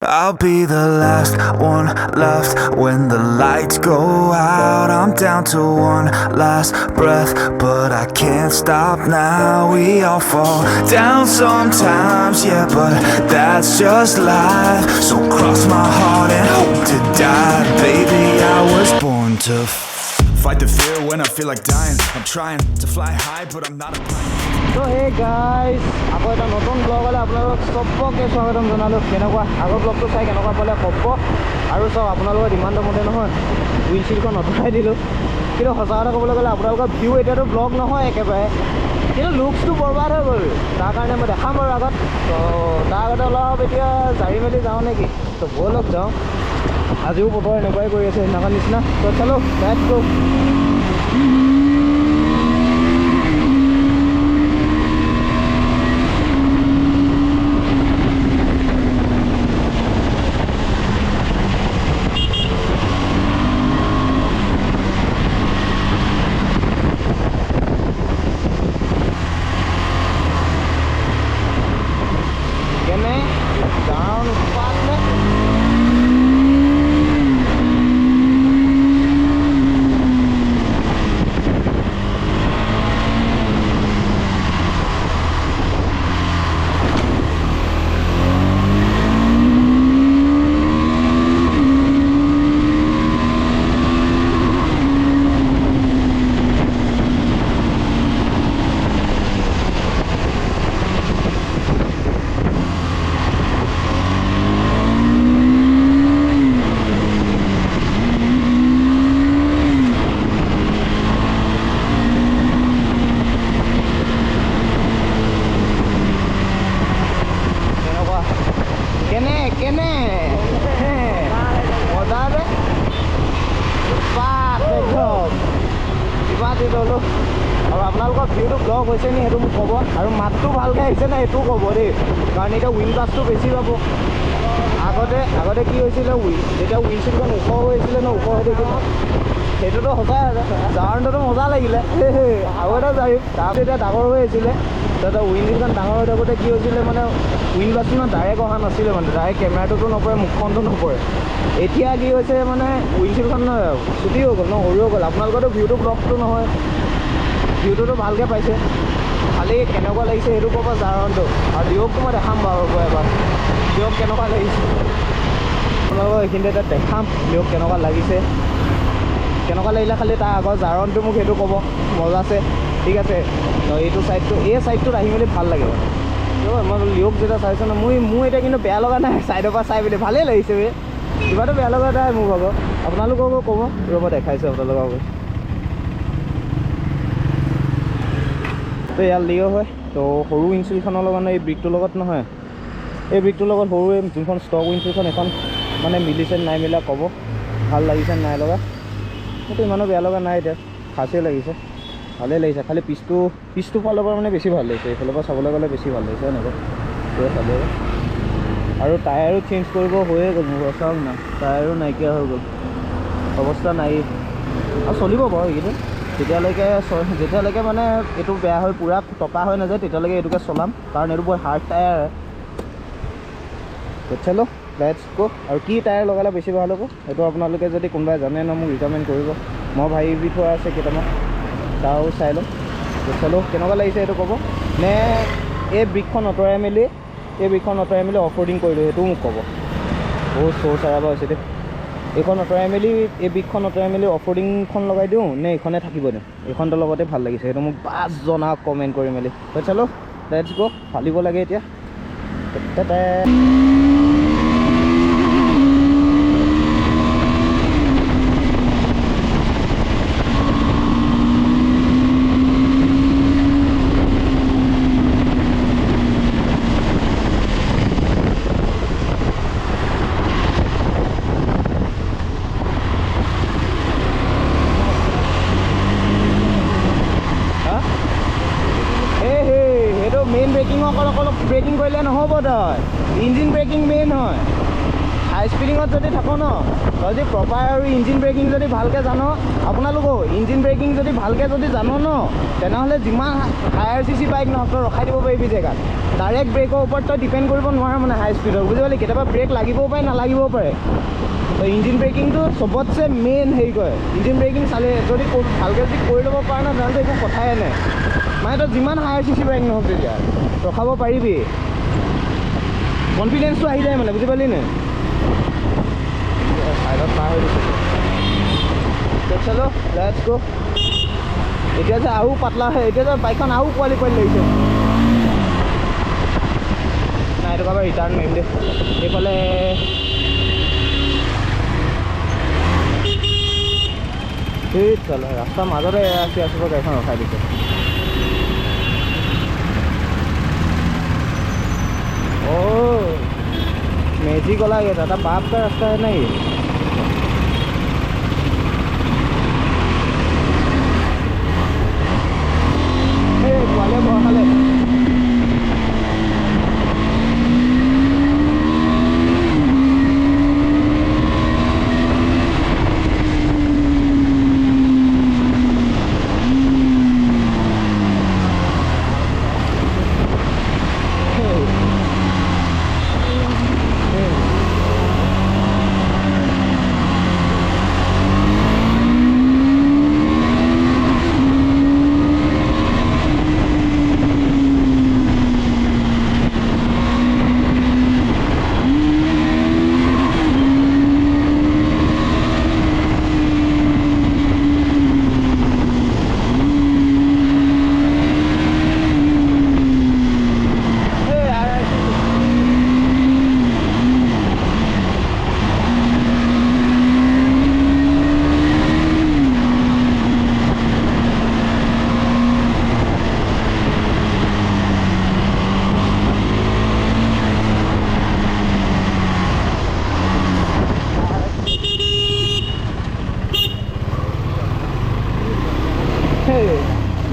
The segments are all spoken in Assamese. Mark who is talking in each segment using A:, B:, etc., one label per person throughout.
A: I'll be the last one left when the lights go out. I'm down to one last breath, but I can't stop now. We all fall down sometimes, yeah, but that's just life. So cross my heart and hope to die. Baby, I was born to fight the fear when I feel like dying. I'm trying to fly high, but I'm not a pilot.
B: So hey guys, আকৌ এটা নতুন ব্লগ হ'লে আপোনালোকক চবকে স্বাগতম জনালোঁ। কেনেকুৱা আগৰ ব্লগটো চাই কেনেকুৱা পালে ক'ব। আৰু চব আপোনালোকৰ ডিমাণ্ডৰ মতে নহয় উইলচিলখন নতুনাই দিলোঁ, কিন্তু সঁচা কথা ক'বলৈ গ'লে আপোনালোকৰ ভিউ এতিয়াতো ব্লগ নহয় একেবাৰে, কিন্তু লুকছটো বৰবাদ হৈ গ'ল। তাৰ কাৰণে মই দেখাম বাৰু আগত। তো তাৰ আগতে অলপ এতিয়া জাৰি মেলি যাওঁ নেকি, তো ব'লক যাওঁ। আজিও বতৰ এনেকুৱাই কৰি আছে সেইদিনাখন নিচিনা। তো চলো লেটছ গো। আৰু আপোনালোকৰ ভিউটো ব্লগ হৈছে নি সেইটো মোক ক'ব, আৰু মাতটো ভালকৈ আহিছে নাই সেইটোও ক'ব দেই, কাৰণ এতিয়া উইণ্ড ব্লাষ্টটো বেছি পাব। আগতে কি হৈছিলে, যেতিয়া উইণ্ডচিলখন ওখ হৈছিলে ন, ওখ হৈ থাকিলে সেইটোতো সঁচাই জাৰণটোতো মজা লাগিলে। আৰু এটা জাৰিম তাৰপিছত এতিয়া ডাঙৰ হৈ আহিছিলে, তাতে উইণ্ডচিলখন ডাঙৰ হৈ থাকোঁতে কি হৈছিলে মানে উইণ্ড ব্লাষ্টটো ডাইৰেক্ট অহা নাছিলে, মানে ডাইৰেক্ট কেমেৰাটোতো নপৰে, মুখখনটো নপৰে। এতিয়া কি হৈছে মানে উইণ্ডচিলখন ছুটি হৈ গ'ল ন, সৰু হৈ গ'ল। আপোনালোকৰতো ভিউটো ব্লগটো নহয়, ভিউটোতো ভালকৈ পাইছে, খালি কেনেকুৱা লাগিছে সেইটো ক'ব জাৰণটো। আৰু লিঅ'কটো মই দেখাম বাৰু এবাৰ লিঅ'ক কেনেকুৱা লাগিছে আপোনালোকক এইখিনিতে এতিয়া দেখাম লিঅ'ক কেনেকুৱা লাগিছে। কেনেকুৱা লাগিলে খালি তাৰ আগৰ জাৰণটো মোক সেইটো ক'ব। মজা আছে, ঠিক আছে। এইটো ছাইডটো এই ছাইডটোত আহি মেলি ভাল লাগে মানে। মই লিঅ'ক যেতিয়া চাইছোঁ ন, মোৰ এতিয়া কিন্তু বেয়া লগা নাই, ছাইডৰ পৰা চাই মেলি ভালেই লাগিছে। কিবাটো বেয়া লগা নাই মোৰ ভাগৰ, আপোনালোককো ক'ব। ৰ'ব দেখাইছোঁ আপোনালোকক। তো ইয়াৰ লিঅ' হয়, তো সৰু উইণ্ডচিলখনৰ লগত এই ব্ৰিকটোৰ লগত নহয়, এই ব্ৰিকটোৰ লগত সৰু যোনখন ষ্টক উইণ্ডচিলখন এখন মানে মিলিছে নাই মিলা ক'ব। ভাল লাগিছে নাই লগা, সেইটো ইমানো বেয়া লগা নাই, এতিয়া খাচেই লাগিছে, ভালেই লাগিছে। খালি পিছটো ফালৰ পৰা মানে বেছি ভাল লাগিছে, এইফালৰ পৰা চাবলৈ গ'লে বেছি ভাল লাগিছে এনেকৈ চাব। আৰু টায়াৰো চেঞ্জ কৰিব হৈয়ে গ'ল মোৰ, চাওক না টায়াৰো নাইকিয়া হৈ গ'ল, অৱস্থা নাই। আৰু চলিব বাৰু এইকেইদিন, যেতিয়ালৈকে মানে এইটো বেয়া হৈ পূৰা টকা হৈ নাযায় তেতিয়ালৈকে এইটোকে চলাম, কাৰণ এইটো বৰ হাৰ্ড টায়াৰ। চলো লেটছ গো। আৰু কি টায়াৰ লগালে বেছি ভাল হ'ব সেইটো আপোনালোকে যদি কোনোবাই জানে ন, মোক ৰিকমেণ্ড কৰিব। মই ভাবি থোৱা আছে কেইটামান, তাৰো চাই ল'ম। চলো কেনেকুৱা লাগিছে সেইটো ক'ব। নে এই ব্ৰিকখন আঁতৰাই মেলি অফ ৰ'ডিং কৰিলোঁ সেইটোও মোক ক'ব। বহুত চ'ৰ চাৰাবা হৈছে দেই। এইখন আঁতৰাই মেলি এই ব্ৰিকখন আঁতৰাই মেলি অফ ৰ'ডিংখন লগাই দিওঁ নে এইখনে থাকিব দিওঁ, এইখনটো লগতে ভাল লাগিছে সেইটো মোক বাছ জনাওক কমেণ্ট কৰি মেলি। চলো লেটছ গো। ফালিব লাগে এতিয়া। মেইন ব্ৰেকিং অকল ব্ৰেকিং কৰিলে নহ'ব, তই ইঞ্জিন ব্ৰেকিং মেইন হয়। হাই স্পিডিঙত যদি থাকো ন যদি প্ৰপাৰ আৰু ইঞ্জিন ব্ৰেকিং যদি ভালকৈ জানো আপোনালোকেও ইঞ্জিন ব্ৰেকিং যদি ভালকৈ যদি জানো ন তেনেহ'লে যিমান হায়াৰ চি চি বাইক নহওক তই ৰখাই দিব পাৰিবি জেগাত ডাইৰেক্ট ব্ৰেকৰ ওপৰত তই ডিপেণ্ড কৰিব নোৱাৰে মানে হাই স্পীডত বুজি পালি কেতিয়াবা ব্ৰেক লাগিবও পাৰে নালাগিবও পাৰে তো ইঞ্জিন ব্ৰেকিংটো চবতছে মেইন হেৰি কৰে ইঞ্জিন ব্ৰেকিং চালে যদি ভালকৈ যদি কৰি ল'ব পাৰে ন তেনেহ'লে একো কথাই নাই মানে তই যিমান হায়াৰ চি চি বাইক নহওক তেতিয়া ৰখাব পাৰিবি কনফিডেন্সটো আহি যায় মানে বুজি পালি নে ছাইডত পাৰ হৈ দিছে চলো লেটছ গো এতিয়া যে আৰু পাতলা হয় এতিয়া যে বাইকখন আৰু পোৱালি লাগিছে নাই এইটো কাৰোবাৰ ৰিটাৰ্ণ মাৰিম দেই এইফালে এই চলো ৰাস্তাৰ মাজতে আছি গাড়ীখন ৰখাই দিছে ओह मैजिक वाला ये था बाप का रास्ता है ना ये वाले बहुत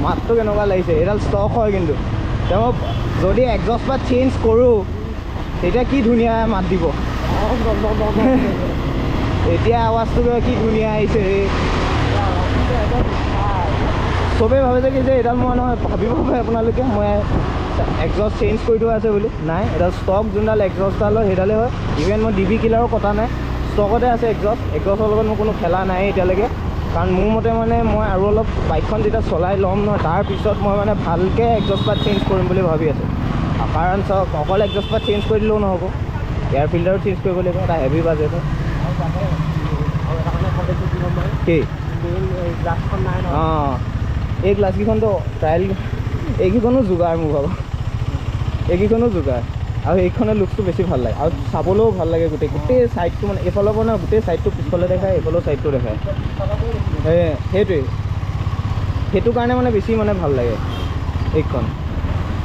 B: মাতটো কেনেকুৱা লাগিছে এডাল ষ্টক হয় কিন্তু তেওঁ যদি এক্সস্ট বা চেঞ্জ কৰোঁ তেতিয়া কি ধুনীয়া মাত দিব এতিয়া আৱাজটো কি ধুনীয়া আহিছে চবেই ভাবে যে কি যে এডাল মই নহয় ভাবিব পাৰে আপোনালোকে মই এক্সস্ট চেঞ্জ কৰি থোৱা আছে বুলি নাই এডাল ষ্টক যোনডাল এক্সস্টডাল হয় সেইডালেই হয় ইভেন মই ডিবি কিলাৰো কথা নাই ষ্টকতে আছে এক্সস্টৰ লগত মোৰ কোনো খেলা নাই এতিয়ালৈকে কাৰণ মোৰ মতে মানে মই আৰু অলপ বাইকখন যেতিয়া চলাই ল'ম নহয় তাৰপিছত মই মানে ভালকৈ এক্সস্ট পাত চেঞ্জ কৰিম বুলি ভাবি আছোঁ কাৰণ চাওক অকল এক্সস্ট পাত চেঞ্জ কৰি দিলেও নহ'ব এয়াৰ ফিল্টাৰো চেঞ্জ কৰিব লাগিব এটা হেভি বাজেট কি অঁ এই গ্লাছকেইখনতো ট্ৰায়েল এইকেইখনো যোগাৰ মোৰ ভাবো এইকেইখনো যোগাৰ আৰু এইখনৰ লুকটো বেছি ভাল লাগে আৰু চাবলৈও ভাল লাগে গোটেই ছাইডটো মানে এইফালৰ পৰা নহয় গোটেই ছাইডটো পিছফালে দেখায় এইফালৰ ছাইডটো দেখায় সেইটো কাৰণে মানে বেছি মানে ভাল লাগে এইখন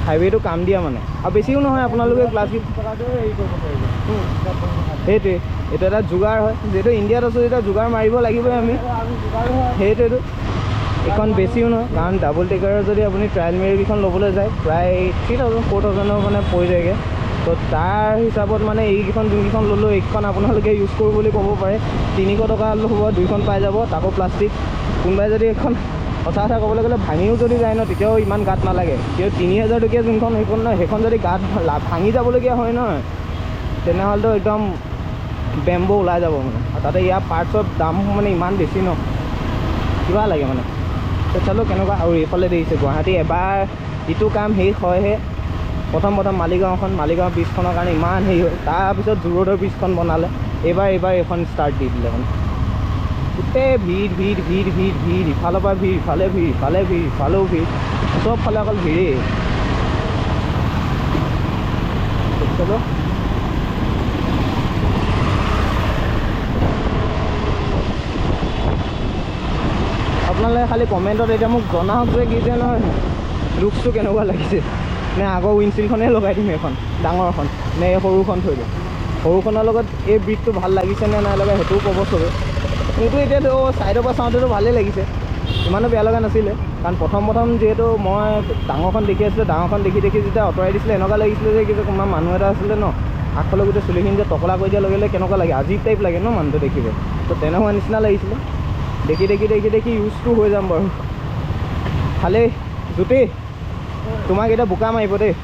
B: হাইৱেটো কাম দিয়া মানে আৰু বেছিও নহয় আপোনালোকে গ্লাছ হেৰি কৰিব পাৰিব সেইটোৱে এইটো এটা যোগাৰ হয় যিহেতু ইণ্ডিয়াত আছোঁ যেতিয়া যোগাৰ মাৰিব লাগিবই আমি সেইটোৱেতো এইখন বেছিও নহয় কাৰণ ডাবল টেকাৰৰ যদি আপুনি ট্ৰায়েল মেৰিকেইখন ল'বলৈ যায় প্ৰায় 3000 4000 মানে পৰি যায়গৈ তো তাৰ হিচাপত মানে এইকেইখন যোনকেইখন ল'লোঁ এইখন আপোনালোকে ইউজ কৰোঁ বুলি ক'ব পাৰে 300 টকা ল'ব 2খন পাই যাব তাকো প্লাষ্টিক কোনোবাই যদি এখন সঁচা কথা ক'বলৈ গ'লে ভাঙিও যদি যায় ন তেতিয়াও ইমান গাত নালাগে কিন্তু 3000 টকীয়া যোনখন সেইখন নহয় সেইখন যদি গাত ভাঙি যাবলগীয়া হয় নহয় তেনেহ'লেতো একদম বেম্বো ওলাই যাব মানে আৰু তাতে ইয়াৰ পাৰ্টছৰ দাম মানে ইমান বেছি ন কিবা লাগে মানে চালোঁ কেনেকুৱা আৰু এইফালে দেখিছে গুৱাহাটী এবাৰ ইটো কাম শেষ হয়হে প্ৰথম মালিগাঁও ব্ৰিজখনৰ কাৰণে ইমান হেৰি হয় তাৰপিছত জোৰদৰ ব্ৰিজখন বনালে এইবাৰ এইখন ষ্টাৰ্ট দি দিলে মানে গোটেই ভিৰ ইফালৰ পৰা ভিৰ ইফালে ভিৰ ইফালেও ভিৰ চবফালে অকল ভিৰেই চলো আপোনালোকে খালি কমেণ্টত এতিয়া মোক জনাওক যে কি যে নহয় লুকছটো কেনেকুৱা লাগিছে নে আগৰ উইণ্ডশ্বিল্ডখনেই লগাই দিম এখন ডাঙৰখন নে এই সৰুখন থৈ দিম সৰুখনৰ লগত এই ব্ৰিজটো ভাল লাগিছে নে নাই লগা সেইটোও ক'ব চবে কিন্তু এতিয়াতো ছাইডৰ পৰা চাওঁতেতো ভালেই লাগিছে ইমানো বেয়া লগা নাছিলে কাৰণ প্ৰথম যিহেতু মই ডাঙৰখন দেখি আছিলোঁ ডাঙৰখন দেখি যেতিয়া আঁতৰাই দিছিলে এনেকুৱা লাগিছিলে যে কিবা কোনোবা মানুহ এটা আছিলে ন আগফালে গোটেই চুলিখিনি যে টকলা কৰি দিয়াৰ লগে লগে কেনেকুৱা লাগে আজিব টাইপ লাগে ন মানুহটো দেখিব তো তেনেকুৱা নিচিনা লাগিছিলে দেখি ইউজটো হৈ যাম বাৰু খালি গোটেই তোমাক এতিয়া বোকা মাৰিব দেই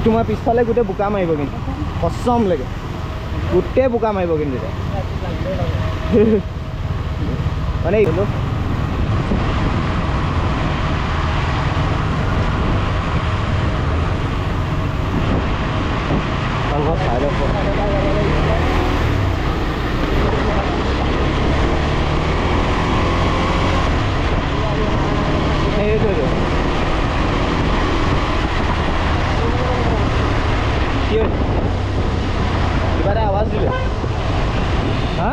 B: তোমাৰ পিছফালে গোটেই বোকা মাৰিব কিন্তু কচম লাগে গোটেই বোকা মাৰিব কিন্তু এতিয়া মানে এইটো কিবা এটা আৱাজ দিলে হা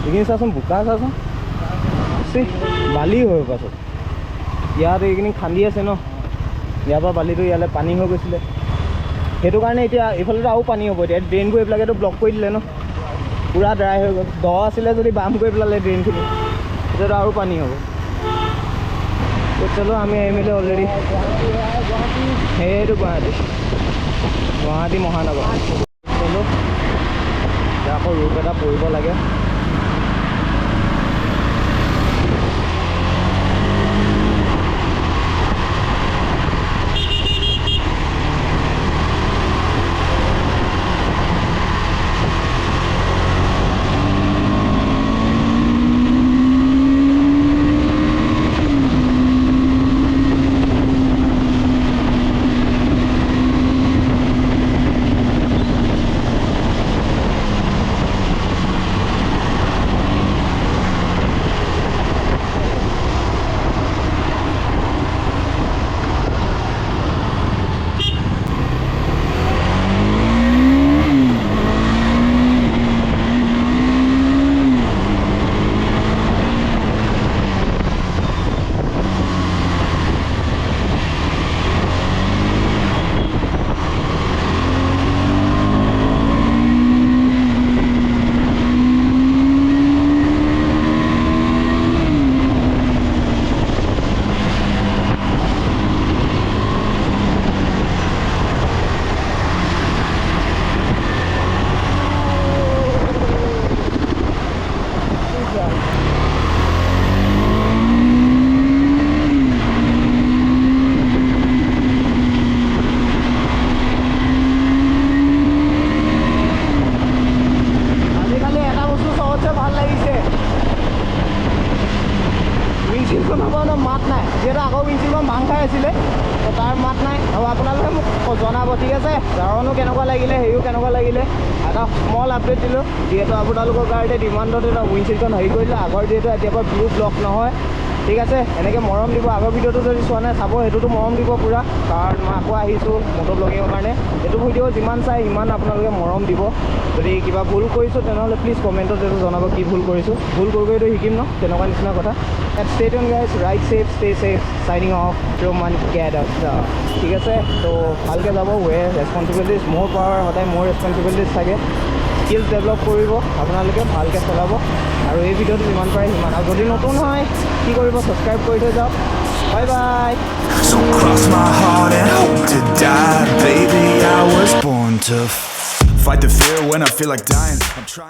B: এইখিনি চাচোন বোকা চাচোন বালি হৈ পাছত ইয়াত এইখিনি খান্দি আছে ন ইয়াৰ পৰা বালিটো ইয়ালৈ পানী হৈ গৈছিলে সেইটো কাৰণে এতিয়া এইফালেতো আৰু পানী হ'ব এতিয়া ড্ৰেইনবোৰ এইবিলাকেতো ব্লক কৰি দিলে ন পূৰা ড্ৰাই হৈ গ'ল দ আছিলে যদি বাম কৰি পেলালে ড্ৰেইনখিনি তেতিয়াতো আৰু পানী হ'ব চলো আমি আহিমেলি অলৰেডি সেইটো গুৱাহাটী মহানগৰ চলো আকৌ ৰূপ এটা পৰিব লাগে মাত নাই যিহেতু আগৰ উইঞ্চিলখন ভাং খাই আছিলে তো তাৰ মাত নাই আৰু আপোনালোকে মোক জনাব ঠিক আছে জাৰনো কেনেকুৱা লাগিলে হেৰিও কেনেকুৱা লাগিলে এটা স্মল আপডেট দিলোঁ যিহেতু আপোনালোকৰ কাৰণে ডিমাণ্ডত এটা উইঞ্চিলখন হেৰি কৰিলে আগৰ যিহেতু এতিয়াৰ পৰা ভিউ ব্লক নহয় ঠিক আছে এনেকৈ মৰম দিব আগৰ ভিডিঅ'টো যদি চোৱা নাই চাব সেইটোতো মৰম দিব পূৰা কাৰণ মই আকৌ আহিছোঁ মটৰ ব্লগিঙৰ কাৰণে এইটো ভিডিঅ' যিমান চাই সিমান আপোনালোকে মৰম দিব যদি কিবা ভুল কৰিছোঁ তেনেহ'লে প্লিজ কমেণ্টত এইটো জনাব কি ভুল কৰিছোঁ ভুল কৰিতো শিকিম ন তেনেকুৱা নিচিনা কথা stay tuned guys ride safe stay safe signing off ৰোমান কেড ঠিক আছে তো ভালকৈ যাব ৰেছপনচিবিলিটিজ মোৰ পাৱাৰ সদায় মোৰ ৰেছপনচিবিলিটিজ থাকে স্কিলছ ডেভেলপ কৰিব আপোনালোকে ভালকৈ চলাব আৰু এই ভিডিঅ'টো যিমান পাৰে সিমান আৰু যদি নতুন হয় কি কৰিব ছাবস্ক্ৰাইব কৰি থৈ যাওক bye bye
A: So cross my heart and hope to die. Baby, I was born to fight the fear when I feel like dying. I'm trying